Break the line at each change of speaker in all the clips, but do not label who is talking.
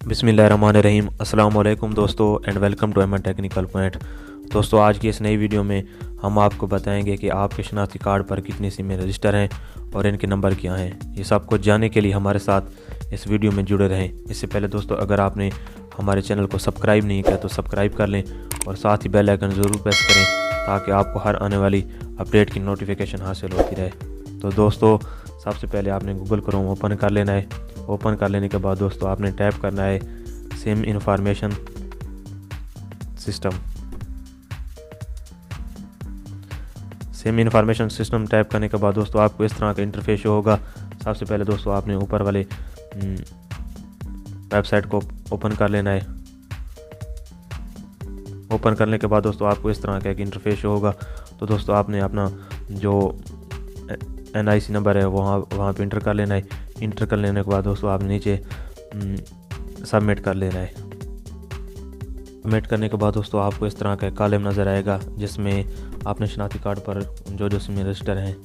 बिस्मिल्लाहिर्रहमानिर्रहीम। अस्सलाम वालेकुम दोस्तों एंड वेलकम टू एमन टेक्निकल पॉइंट। दोस्तों आज की इस नई वीडियो में हम आपको बताएंगे कि आपके शनाख्ती कार्ड पर कितनी सिमें रजिस्टर हैं और इनके नंबर क्या हैं। ये सब कुछ जानने के लिए हमारे साथ इस वीडियो में जुड़े रहें। इससे पहले दोस्तों अगर आपने हमारे चैनल को सब्सक्राइब नहीं किया तो सब्सक्राइब कर लें और साथ ही बेल आइकन ज़रूर प्रेस करें ताकि आपको हर आने वाली अपडेट की नोटिफिकेशन हासिल होती रहे। तो दोस्तों सबसे पहले आपने गूगल क्रोम ओपन कर लेना है। ओपन कर लेने के बाद दोस्तों आपने टैप करना है SIM information system. SIM information system tap करने के बाद दोस्तों आपको इस तरह का इंटरफेस शो होगा। सबसे पहले दोस्तों आपने ऊपर वाले वेबसाइट को ओपन कर लेना है। ओपन करने के बाद दोस्तों आपको इस तरह का एक इंटरफेस शो होगा। तो दोस्तों आपने अपना जो NIC नंबर है वहाँ पे इंटर कर लेना है। इंटर कर लेने के बाद दोस्तों आपने नीचे सबमिट कर लेना है। सबमिट करने के बाद दोस्तों आपको इस तरह का कॉलम नज़र आएगा जिसमें आपने शनाख्ती कार्ड पर जो सिमें रजिस्टर हैं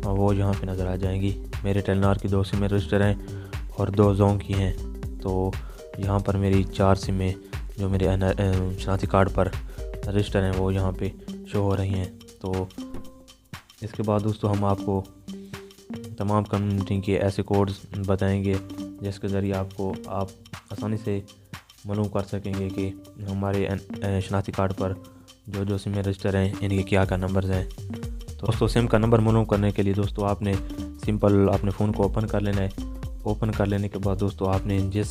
वो यहाँ पे नज़र आ जाएंगी। मेरे टेलनार की 2 सिमें रजिस्टर हैं और 2 जोंग की हैं। तो यहाँ पर मेरी 4 सिमें जो मेरे शनाख्ती कार्ड पर रजिस्टर हैं वो यहाँ पे शो हो रही हैं। तो इसके बाद दोस्तों हम आपको तमाम कंपनी के ऐसे कोड्स बताएंगे जिसके ज़रिए आप आसानी से मालूम कर सकेंगे कि हमारे शनाख्ती कार्ड पर जो सिमें रजिस्टर हैं इनके क्या क्या नंबर्स हैं। तो दोस्तों सिम का नंबर मालूम करने के लिए दोस्तों आपने सिंपल अपने फ़ोन को ओपन कर लेना है। ओपन कर लेने के बाद दोस्तों आपने जिस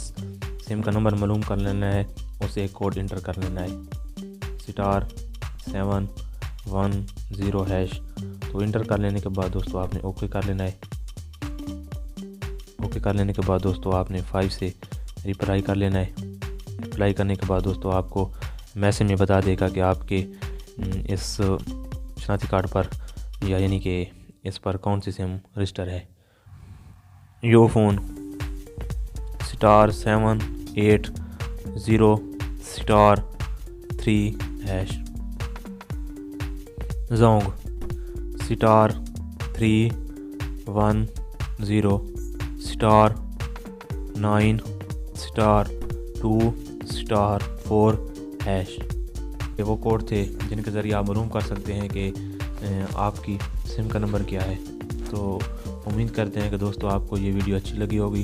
सिम का नंबर मालूम कर लेना है उसे एक कोड इंटर कर लेना है *710#। तो इंटर कर लेने के बाद दोस्तों आपने ओके कर लेना है। ओके कर लेने के बाद दोस्तों आपने 5 से रिप्लाई कर लेना है। रिप्लाई करने के बाद दोस्तों आपको मैसेज में बता देगा कि आपके इस शनाख्ती कार्ड पर यानी कि इस पर कौन सी सिम रजिस्टर है। यो फ़ोन *780*3#। जोंग *310*9*2*4#। ये वो कोड थे जिनके ज़रिए आप मालूम कर सकते हैं कि आपकी सिम का नंबर क्या है। तो उम्मीद करते हैं कि दोस्तों आपको ये वीडियो अच्छी लगी होगी।